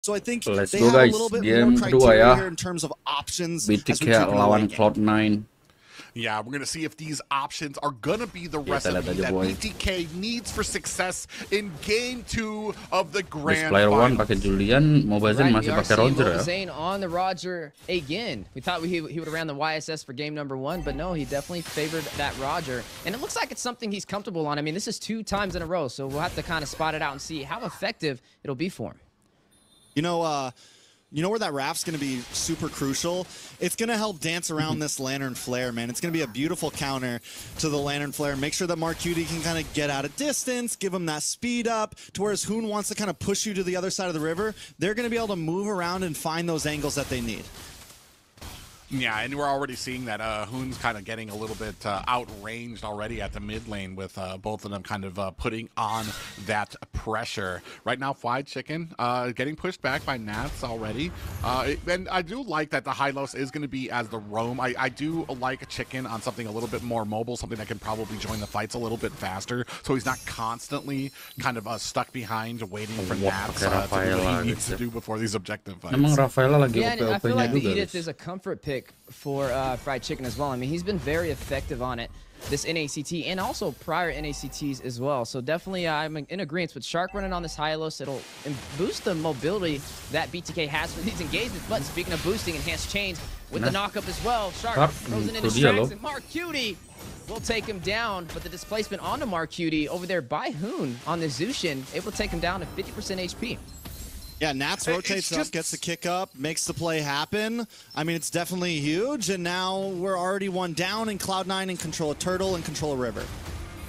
So I think Let's they go, have guys. a little bit Game more kedua criteria ya. here in terms of options. BTK lawan CLOUD9. Yeah, we're going to see if these options are going to be the recipe that BTK needs for success in Game 2 of the Grand Player Finals. 1 pakai Julian, Mobazin masih pakai Roger ya. Mobazin on the Roger again. We thought he would have ran the YSS for game number 1, but no, he definitely favored that Roger. And it looks like it's something he's comfortable on. I mean, this is 2 times in a row, so we'll have to kind of spot it out and see how effective it'll be for him. You know where that raft's going to be super crucial? It's going to help dance around this Lantern Flare, man. It's going to be a beautiful counter to the Lantern Flare. Make sure that Marcuti can kind of get out of distance, give him that speed up, to whereas Hoon wants to kind of push you to the other side of the river. They're going to be able to move around and find those angles that they need. Yeah, and we're already seeing that Hoon's kind of getting a little bit outranged already at the mid lane with both of them kind of putting on that pressure. Right now, Fried Chicken getting pushed back by Nats already. And I do like that the Hylos is going to be as the roam. I do like a Chicken on something a little bit more mobile, something that can probably join the fights a little bit faster, so he's not constantly kind of stuck behind waiting for Nats to do what he needs to do before these objective fights. Emang Rafaela lagi yeah, I feel like the Edith guys. is a comfort pick for Fried Chicken as well. I mean, he's been very effective on it this NACT and also prior NACTs as well. So definitely I'm in agreement with Shark running on this Hylos. It'll boost the mobility that BTK has for these engagements. But speaking of boosting, enhanced chains with the knock-up as well. Shark throws it into Strax and Marcuti will take him down. But the displacement onto Marcuti over there by Hoon on the Zushin, able to take him down to 50% HP. Yeah, Nats rotates up, gets the kick up, makes the play happen. I mean, it's definitely huge, and now we're already 1 down, and CLOUD9 in control of Turtle and control of River.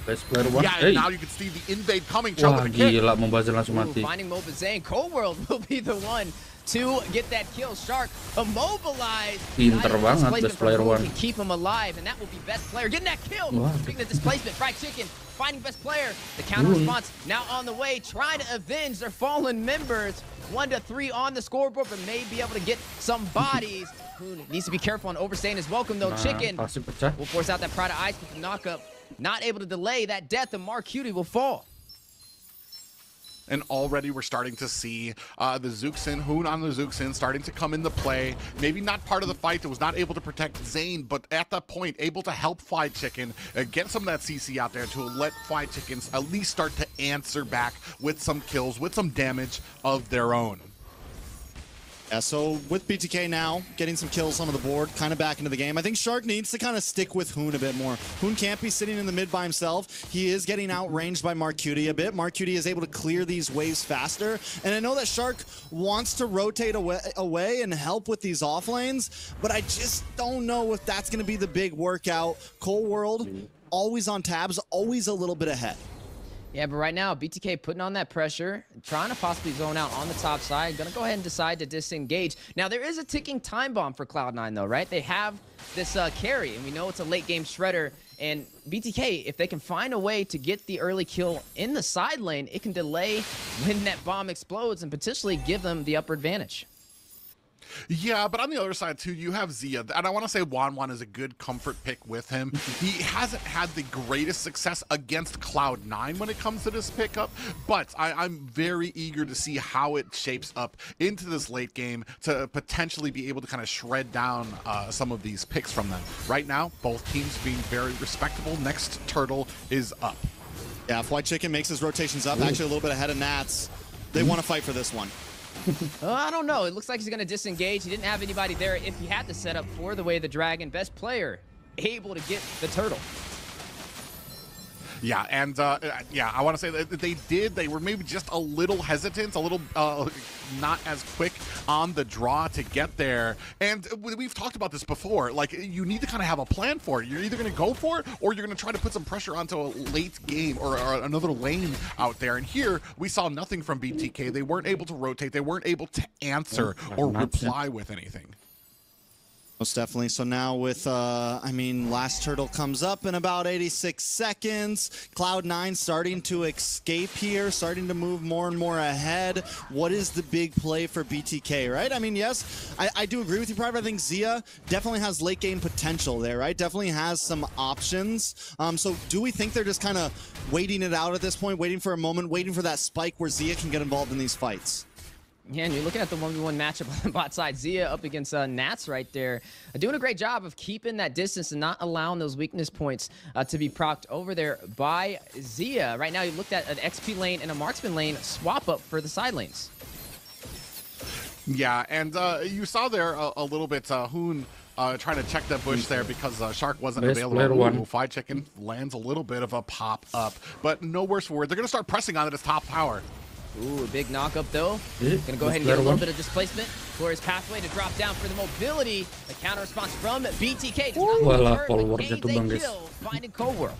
Best player 1. Yeah, and now you can see the invade coming. Wah, gila, Mobazin langsung mati. Finding Mobazin, Cold World will be the one to get that kill. Shark immobilized. Pinter banget, best player 1. Can keep him alive, and that will be best player getting that kill. Speaking of displacement, Fried Chicken finding best player. The counter response now on the way, trying to avenge their fallen members. 1 to 3 on the scoreboard, but may be able to get some bodies. Who needs to be careful on overstaying his welcome though. Chicken will force out that Pride of Ice with the knockup. Not able to delay that death, and Marcuti will fall. And already we're starting to see the Zuxin, Hoon on the Zuxin, starting to come into play. Maybe not part of the fight that was not able to protect Zane, but at that point, able to help Fried Chicken, get some of that CC out there to let Fried Chickens at least start to answer back with some kills, with some damage of their own. Yeah, so with BTK now, getting some kills on the board, kind of back into the game. I think Shark needs to kind of stick with Hoon a bit more. Hoon can't be sitting in the mid by himself. He is getting outranged by Marcuti a bit. Marcuti is able to clear these waves faster. And I know that Shark wants to rotate away and help with these off lanes, but I just don't know if that's going to be the big workout. Cold World, always on tabs, always a little bit ahead. Yeah, but right now, BTK putting on that pressure, trying to possibly zone out on the top side. Gonna go ahead and decide to disengage. Now, there is a ticking time bomb for CLOUD9, though, right? They have this carry, and we know it's a late-game shredder. And BTK, if they can find a way to get the early kill in the side lane, it can delay when that bomb explodes and potentially give them the upper advantage. Yeah, but on the other side, too, you have Zia. And I want to say Wan is a good comfort pick with him. He hasn't had the greatest success against CLOUD9 when it comes to this pickup, but I'm very eager to see how it shapes up into this late game to potentially be able to kind of shred down some of these picks from them. Right now, both teams being very respectable. Next Turtle is up. Yeah, if White Chicken makes his rotations up, actually a little bit ahead of Nats, they want to fight for this one. I don't know. It looks like he's going to disengage. He didn't have anybody there if he had to set up for the Way of the Dragon. Best player able to get the turtle. Yeah, and yeah, I want to say that they were maybe just a little hesitant, a little not as quick on the draw to get there. And we've talked about this before. Like, you need to kind of have a plan for it. You're either going to go for it or you're going to try to put some pressure onto a late game or another lane out there. And here we saw nothing from BTK. They weren't able to rotate. They weren't able to answer or reply with anything. Most definitely. So now with, I mean, last turtle comes up in about 86 seconds. CLOUD9 starting to escape here, starting to move more and more ahead. What is the big play for BTK, right? I mean, yes, I do agree with you, Private. I think Zia definitely has late game potential there, right? Definitely has some options. So do we think they're just kind of waiting it out at this point, waiting for a moment, waiting for that spike where Zia can get involved in these fights? Yeah, and you're looking at the 1v1 matchup on the bot side. Zia up against Nats right there. Doing a great job of keeping that distance and not allowing those weakness points to be procced over there by Zia. Right now, you looked at an XP lane and a marksman lane swap up for the side lanes. Yeah, and you saw there a little bit Hoon trying to check that bush there because Shark wasn't available. Fried Chicken lands a little bit of a pop-up, but no worse for it. They're going to start pressing on it as top tower. Ooh, a big knock-up, though. Gonna go ahead and get a little bit of displacement. Glorious pathway to drop down for the mobility. The counter response from BTK. Finding Cold World.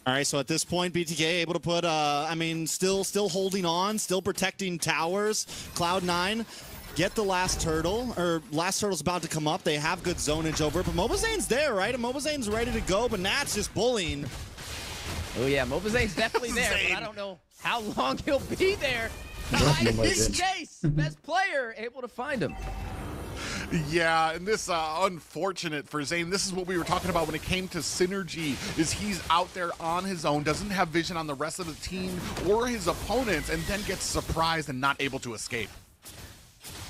All right, so at this point, BTK able to put, I mean, still holding on, still protecting towers. CLOUD9 get the last turtle, or last turtle's about to come up. They have good zonage over it, but Mobazane's there, right? And Mobazane's ready to go, but Nat's just bullying. Oh yeah, Mobazane's definitely there, but I don't know how long he'll be there. Chase, best player, able to find him. Yeah, and this unfortunate for Zane. This is what we were talking about when it came to synergy, is he's out there on his own, doesn't have vision on the rest of the team or his opponents, and then gets surprised and not able to escape.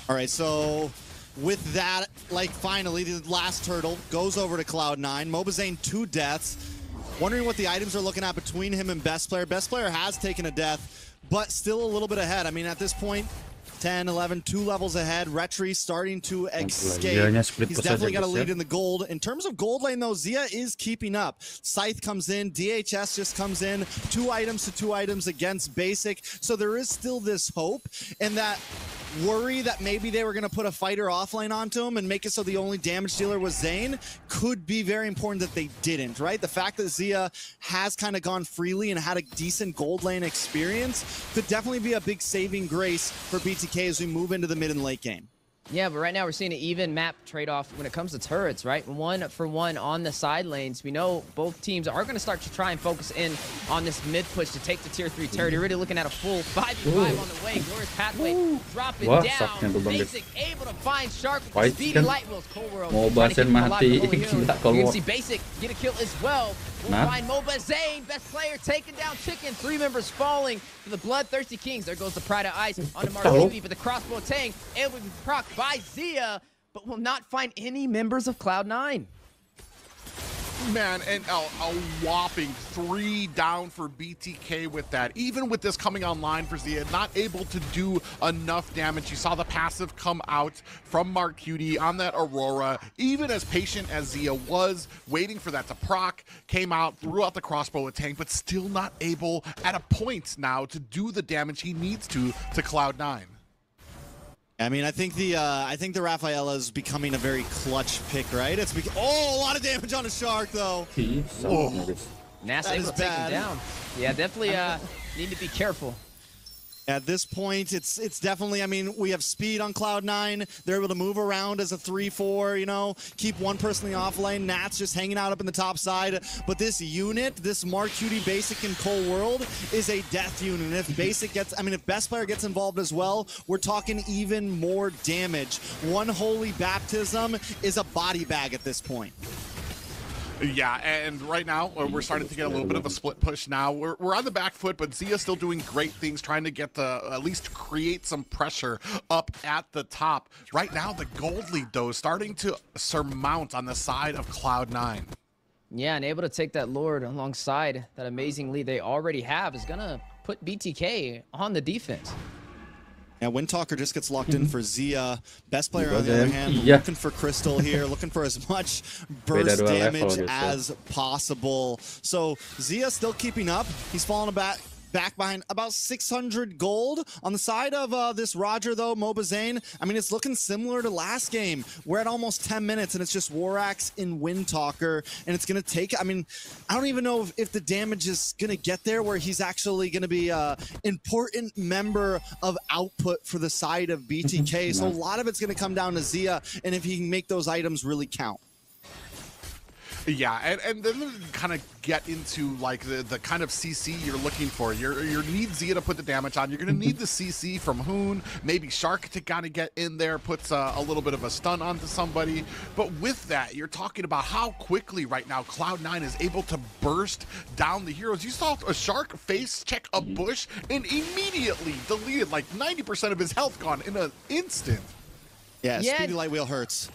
All right, so with that, like finally, the last turtle goes over to CLOUD9. Mobazane 2 deaths. Wondering what the items are looking at between him and Best Player. Best Player has taken a death, but still a little bit ahead. I mean, at this point, 10, 11, 2 levels ahead. Retri starting to escape. He's definitely got a lead in the gold. In terms of gold lane, though, Zia is keeping up. Scythe comes in. DHS just comes in. 2 items to 2 items against Basic. So there is still this hope, and that worry that maybe they were going to put a fighter offlane onto him and make it so the only damage dealer was Zane could be very important that they didn't, right? The fact that Zia has kind of gone freely and had a decent gold lane experience could definitely be a big saving grace for BTK as we move into the mid and late game. Yeah, but right now we're seeing an even map trade-off when it comes to turrets, right? 1 for 1 on the side lanes. We know both teams are going to start to try and focus in on this mid push to take the tier 3 turret. You're already looking at a full 5v5 on the way. Glorious pathway dropping down. Basic able to find Shark with the speedy light wheels. Cold World trying to keep him alive. You can see Basic get a kill as well. We'll find Mobazane, best player, taking down Chicken. 3 members falling to the Bloodthirsty Kings. There goes the Pride of Ice on the Marquee, but the crossbow Tang able to be procced by Zia, but will not find any members of CLOUD9. Man, and a whopping 3 down for BTK with that. Even with this coming online for Zia, not able to do enough damage. You saw the passive come out from Marcutie on that Aurora. Even as patient as Zia was, waiting for that to proc, came out, threw out the crossbow tank, but still not able at a point now to do the damage he needs to CLOUD9. I mean, I think the Rafaela is becoming a very clutch pick, right? It's a lot of damage on a Shark, though. Nas able to take him down. Yeah, definitely need to be careful. At this point, it's definitely, I mean, we have speed on CLOUD9. They're able to move around as a 3-4, you know, keep one person in the off lane. Nat's just hanging out up in the top side. But this unit, this Marcutie Basic and Cold World, is a death unit. And if Basic gets, I mean, if Best Player gets involved as well, we're talking even more damage. One Holy Baptism is a body bag at this point. Yeah, and right now, we're starting to get a little bit of a split push now. We're on the back foot, but Zia's still doing great things, trying to get at least create some pressure up at the top. Right now, the gold lead, though, is starting to surmount on the side of CLOUD9. Yeah, and able to take that Lord alongside that amazing lead they already have is going to put BTK on the defense. Yeah, Windtalker just gets locked in for Zia. Best Player, on the other hand, looking for Crystal here, looking for as much burst damage as possible. So Zia still keeping up. He's falling back behind about 600 gold. On the side of this Roger, though, Mobazane, I mean, it's looking similar to last game. We're at almost 10 minutes, and it's just Warax in Windtalker, and it's going to take, I mean, I don't even know if the damage is going to get there where he's actually going to be an important member of output for the side of BTK. So a lot of it's going to come down to Zia, and if he can make those items really count. Yeah, and then kind of get into like the kind of CC you're looking for. You need Zia to put the damage on. You're going to need the CC from Hoon, maybe Shark to kind of get in there, puts a little bit of a stun onto somebody. But with that, you're talking about how quickly right now Cloud9 is able to burst down the heroes. You saw a Shark face check a bush and immediately deleted like 90% of his health gone in an instant. Yeah, Speedy Light Wheel hurts.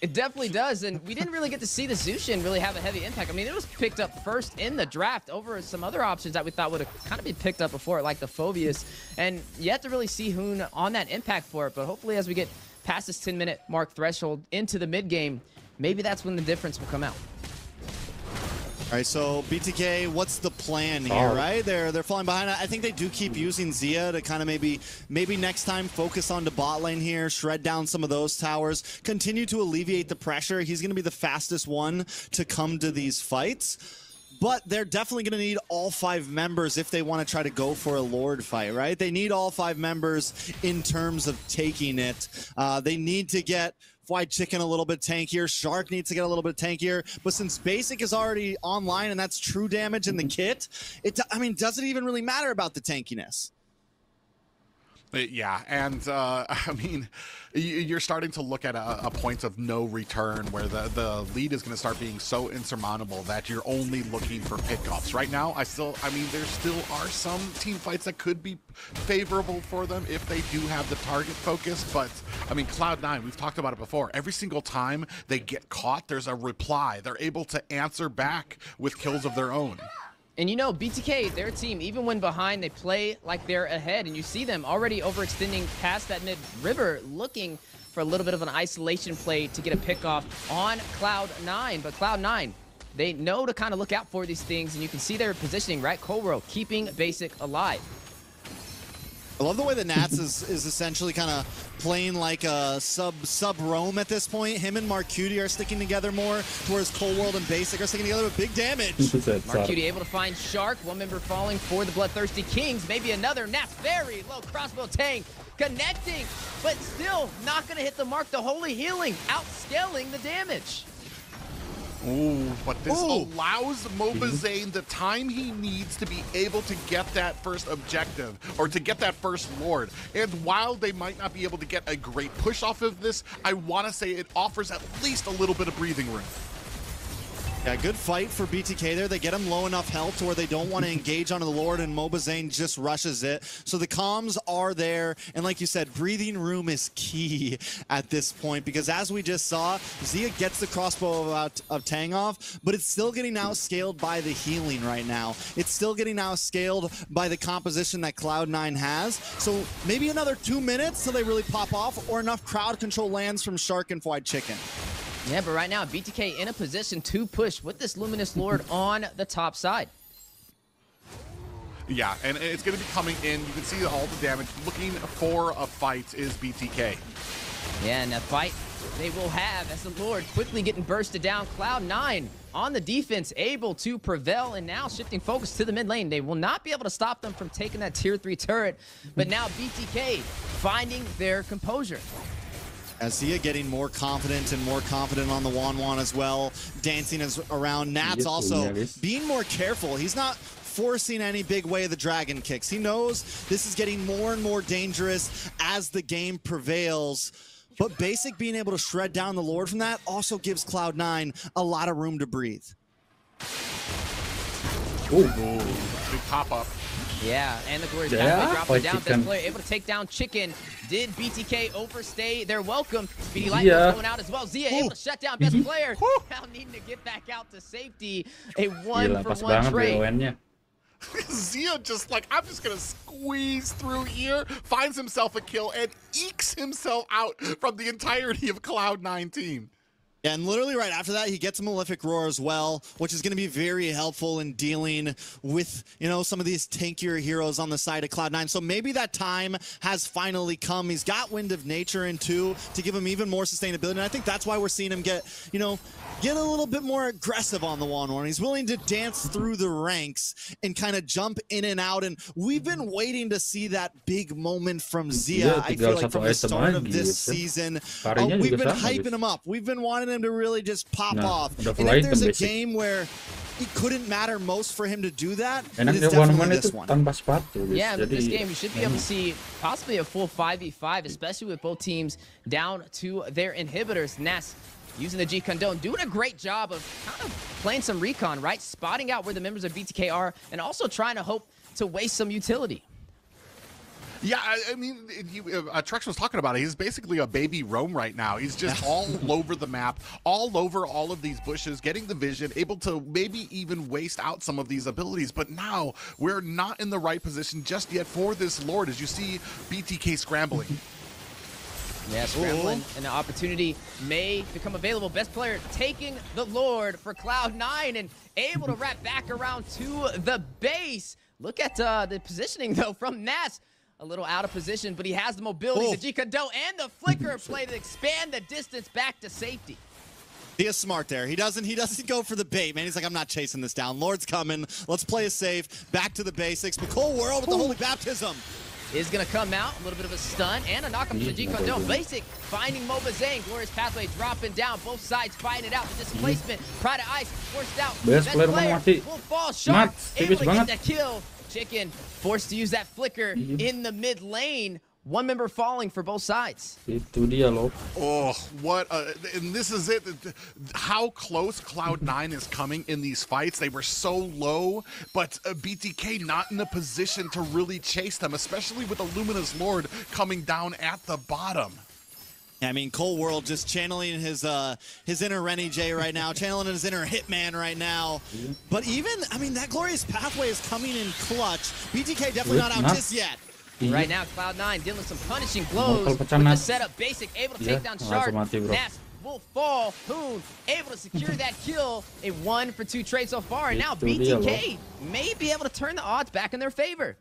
It definitely does, and we didn't really get to see the Zushin really have a heavy impact. I mean, it was picked up first in the draft over some other options that we thought would have kind of been picked up before, like the Phobius, and yet to really see Hoon on that impact for it. But hopefully as we get past this 10-minute mark threshold into the mid-game, maybe that's when the difference will come out. All right, so BTK, what's the plan here, right? They're falling behind. I think they do keep using Zia to kind of maybe next time focus on the bot lane here, shred down some of those towers, continue to alleviate the pressure. He's going to be the fastest one to come to these fights. But they're definitely going to need all 5 members if they want to try to go for a Lord fight, right? They need all 5 members in terms of taking it. They need to get Fried Chicken a little bit tankier. Shark needs to get a little bit tankier. But since Basic is already online and that's true damage in the kit, I mean, does it even really matter about the tankiness? Yeah, and I mean, you're starting to look at a point of no return where the lead is going to start being so insurmountable that you're only looking for pickups. Right now, I mean, there still are some team fights that could be favorable for them if they do have the target focus, but I mean, Cloud9, we've talked about it before. Every single time they get caught, there's a reply. They're able to answer back with kills of their own. And you know, BTK, their team, even when behind, they play like they're ahead. And you see them already overextending past that mid-river, looking for a little bit of an isolation play to get a pick off on Cloud9. But Cloud9, they know to kind of look out for these things. And you can see their positioning, right? Cobra keeping Basic alive. I love the way the Nats is essentially kind of playing like a sub-roam at this point. Him and Marcuti are sticking together more, whereas Cold World and Basic are sticking together with big damage. Marcuti able to find Shark, one member falling for the Bloodthirsty Kings. Maybe another. Nats very low crossbow tank, connecting, but still not going to hit the mark. The Holy Healing outscaling the damage. Ooh, but this allows Mobazane the time he needs to be able to get that first objective, or to get that first Lord. And while they might not be able to get a great push off of this, I want to say it offers at least a little bit of breathing room. Yeah, good fight for BTK there. They get him low enough health to where they don't want to engage onto the Lord, and Mobazane just rushes it. So the comms are there, and like you said, breathing room is key at this point, because as we just saw, Zia gets the crossbow of Tang off, but it's still getting outscaled by the healing right now. It's still getting outscaled by the composition that Cloud9 has. So maybe another 2 minutes till they really pop off, or enough crowd control lands from Shark and Fried Chicken. Yeah, but right now, BTK in a position to push with this Luminous Lord on the top side. Yeah, and it's going to be coming in. You can see all the damage. Looking for a fight is BTK. Yeah, and a fight they will have as the Lord quickly getting bursted down. Cloud9 on the defense, able to prevail, and now shifting focus to the mid lane. They will not be able to stop them from taking that tier 3 turret, but now BTK finding their composure. As Zia getting more confident and more confident on the Wan as well, dancing around. Nats also being more careful. He's not forcing any big way of the dragon kicks. He knows this is getting more and more dangerous as the game prevails. But Basic being able to shred down the Lord from that also gives Cloud9 a lot of room to breathe. Ooh, big pop-up. Yeah, and the Glory's dropping down. Best player able to take down Chicken. Did BTK overstay their welcome? Speedy Light going out as well. Zia able to shut down best player. Now needing to get back out to safety. A 1-for-1 trade. Zia just like, I'm just going to squeeze through here, finds himself a kill, and ekes himself out from the entirety of Cloud9 team. Yeah, and literally right after that, he gets a Malefic Roar as well, which is going to be very helpful in dealing with, you know, some of these tankier heroes on the side of Cloud9. So maybe that time has finally come. He's got Wind of Nature in too to give him even more sustainability. And I think that's why we're seeing him get, you know, get a little bit more aggressive on the one. He's willing to dance through the ranks and kind of jump in and out. And we've been waiting to see that big moment from Zia. I feel like from the start of this season, we've been hyping him up. We've been wanting him him to really just pop off. Udah And full if there's item a basic. game where it couldn't matter most for him to do that, it Enak is dia definitely one-man this itu one. tanpa sepatu. Guys. Yeah, but Jadi, this game, you should be able to see possibly a full 5v5, especially with both teams down to their inhibitors. Ness using the G Condone, doing a great job of kind of playing some recon, right? Spotting out where the members of BTK are, and also trying to hope to waste some utility. Yeah, I mean, Trex was talking about it. He's basically a baby roam right now. He's just all over the map, all over all of these bushes, getting the vision, able to maybe even waste out some of these abilities. But now we're not in the right position just yet for this Lord, as you see BTK scrambling. Yeah, scrambling, and the opportunity may become available. Best player taking the Lord for Cloud9 and able to wrap back around to the base. Look at the positioning, though, from Nas. A little out of position, but he has the mobility, the G-Condone, and the flicker play to expand the distance back to safety. He is smart there. He doesn't go for the bait, man. He's like, I'm not chasing this down. Lord's coming. Let's play it safe. Back to the basics. But Cold World with the Holy Baptism is going to come out. A little bit of a stun and a knock up to the G-Condone. Basic finding Mobazane. Glorious Pathway dropping down. Both sides fighting it out. The displacement. Pride of Ice forced out. Best player mati. Will fall short. Able to banget. get the kill. Chicken forced to use that flicker in the mid lane. One member falling for both sides. Itu dia loh. Oh, what and this is it. How close Cloud9 is coming in these fights. They were so low, but BTK not in a position to really chase them, especially with the Luminous Lord coming down at the bottom. I mean, Cold World just channeling his inner Rennie J right now, channeling his inner Hitman right now. But even, I mean, that Glorious Pathway is coming in clutch. BTK definitely not out just yet. Right now, Cloud9 dealing with some punishing blows with the setup. Basic able to take down Shark. Nas will fall. Hoon able to secure that kill. A 1 for 2 trade so far. And now BTK may be able to turn the odds back in their favor.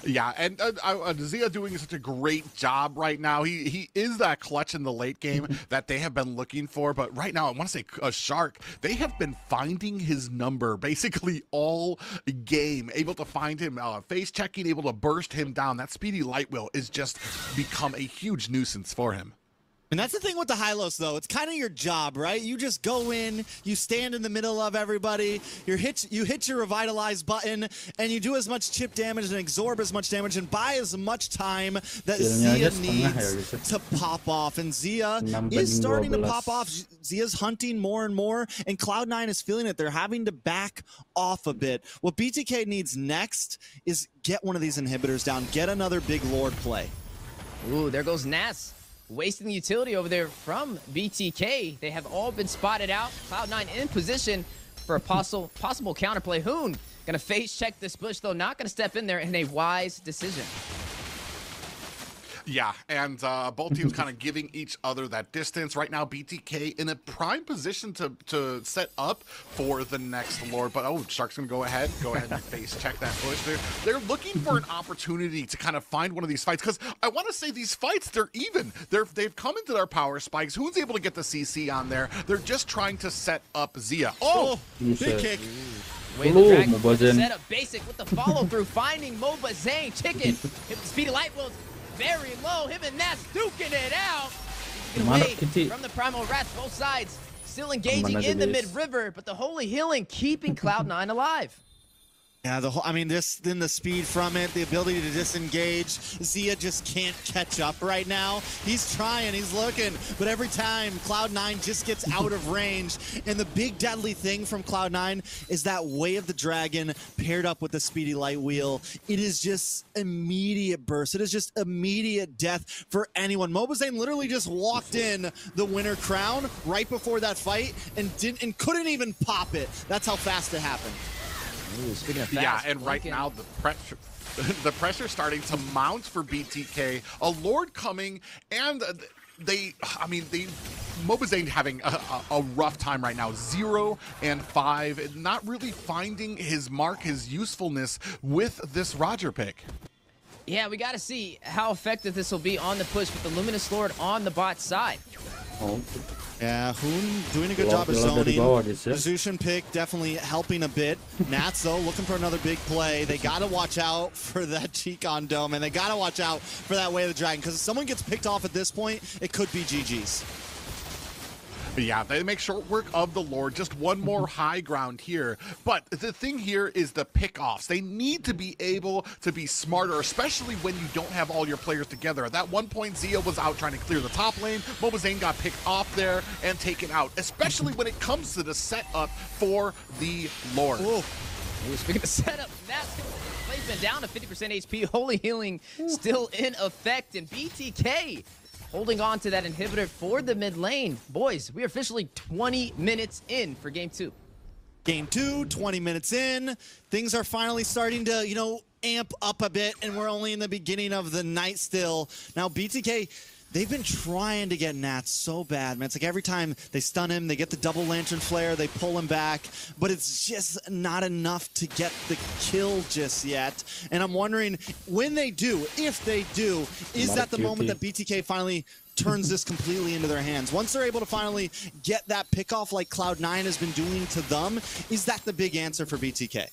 Yeah, and Zia doing such a great job right now. He is that clutch in the late game that they have been looking for. But right now, I want to say Shark, they have been finding his number basically all game. Able to find him, face checking, able to burst him down. That speedy light wheel is just become a huge nuisance for him. And that's the thing with the Hylos, though. It's kind of your job, right? You just go in, you stand in the middle of everybody, you hit your Revitalize button, and you do as much chip damage and absorb as much damage and buy as much time that Zia needs to pop off. And Zia is starting to pop off. Zia's hunting more and more, and Cloud9 is feeling it. They're having to back off a bit. What BTK needs next is get one of these inhibitors down, get another big Lord play. Ooh, there goes Nas. Wasting the utility over there from BTK. They have all been spotted out. Cloud9 in position for a possible counterplay. Hoon gonna face check this bush, though not gonna step in there in a wise decision. Yeah, and both teams kind of giving each other that distance. Right now, BTK in a prime position to set up for the next Lord. But, Shark's going to go ahead and face check that push. They're looking for an opportunity to kind of find one of these fights. Because I want to say these fights, they're even. They've come into their power spikes. Who's able to get the CC on there? They're just trying to set up Zia. Oh, big kick. Wait, the Dragon set up Basic with the follow-through. Finding Mobazane. Chicken hit with the speedy light wheels. Very low, him and Nas duking it out. Away from the Primal Rats, both sides still engaging in the mid-river, but the Holy Healing keeping Cloud9 alive. Yeah, I mean, then the speed from it, the ability to disengage. Zia just can't catch up right now. He's trying, he's looking, but every time Cloud9 just gets out of range. And the big deadly thing from Cloud9 is that Way of the Dragon paired up with the speedy light wheel. It is just immediate burst. It is just immediate death for anyone. Mobazane literally just walked in the winner crown right before that fight and couldn't even pop it. That's how fast it happened. Ooh, speaking of fast, yeah, and right now the pressure starting to mount for BTK. A Lord coming, and Mobazane having a rough time right now. 0 and 5, not really finding his mark, his usefulness with this Roger pick. Yeah, we got to see how effective this will be on the push with the Luminous Lord on the bot side. Yeah, Hoon doing a good job of zoning. The Zushin pick definitely helping a bit. Nats, though, looking for another big play. They got to watch out for that Cheek-on Dome, and they got to watch out for that Way of the Dragon, because if someone gets picked off at this point, it could be GG's. Yeah, they make short work of the Lord. Just one more high ground here. But the thing here is the pickoffs. They need to be able to be smarter, especially when you don't have all your players together. At that one point, Zia was out trying to clear the top lane. Mobazane got picked off there and taken out, especially when it comes to the setup for the Lord. Ooh, speaking of setup, that's placement down to 50% HP. Holy Healing still in effect, and BTK holding on to that inhibitor for the mid lane. Boys, we are officially 20 minutes in for game 2. Game 2, 20 minutes in. Things are finally starting to, you know, amp up a bit, and we're only in the beginning of the night still. Now, BTK, they've been trying to get Nact so bad, man. It's like every time they stun him, they get the double lantern flare, they pull him back, but it's just not enough to get the kill just yet. And I'm wondering, when they do, if they do, is that the moment that BTK finally turns this completely into their hands? Once they're able to finally get that pickoff like CLOUD9 has been doing to them, is that the big answer for BTK?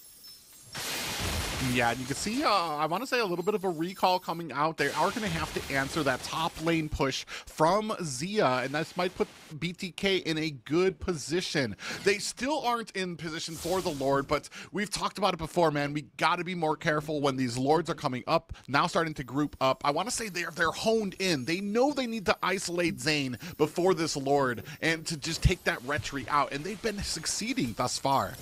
Yeah, and you can see, I want to say a little bit of a recall coming out. They are going to have to answer that top lane push from Zia, and this might put BTK in a good position. They still aren't in position for the Lord, but we've talked about it before, man. We got to be more careful when these Lords are coming up, now starting to group up. I want to say they're honed in. They know they need to isolate Zane before this Lord and to just take that retreat out, and they've been succeeding thus far.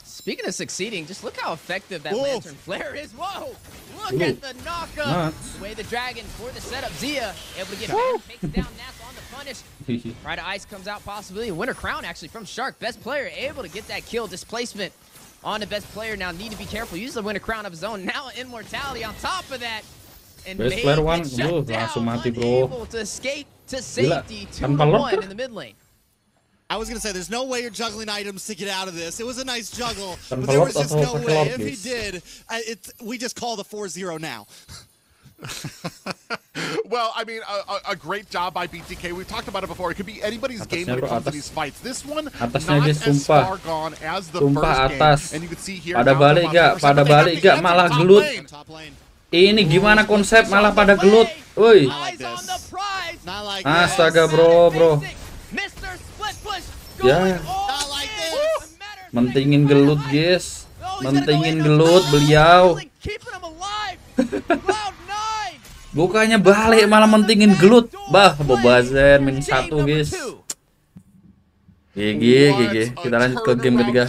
Speaking of succeeding, just look how effective that lantern flare is. Whoa! Look at the knockup. Way the dragon for the setup. Zia able to get him, takes down Nact on the punish. Right, Ice comes out possibly. A Winter Crown actually from Shark. Best player able to get that kill. Displacement on the best player. Now need to be careful. Use the Winter Crown of his own. Now Immortality on top of that. And best player one, langsung mati bro. Able to escape to safety. 2-1 in the mid lane. I was going to say, there's no way you're juggling items to get out of this. It was a nice juggle, but there was just no way. If he did, we just call the 4-0 now. Well, I mean, a great job by BTK. We've talked about it before. It could be anybody's game when it comes to these fights. This one, not as far gone as the first game. And you can see here, pada balik gak, malah gelut. Ini gimana konsep malah pada gelut. Woi. Astaga bro. Ya, mentingin gelut guys, mentingin gelut beliau. Bukannya balik malah mentingin gelut. Bah, Bobazen min 1 guys. GG. Kita lanjut ke game ketiga.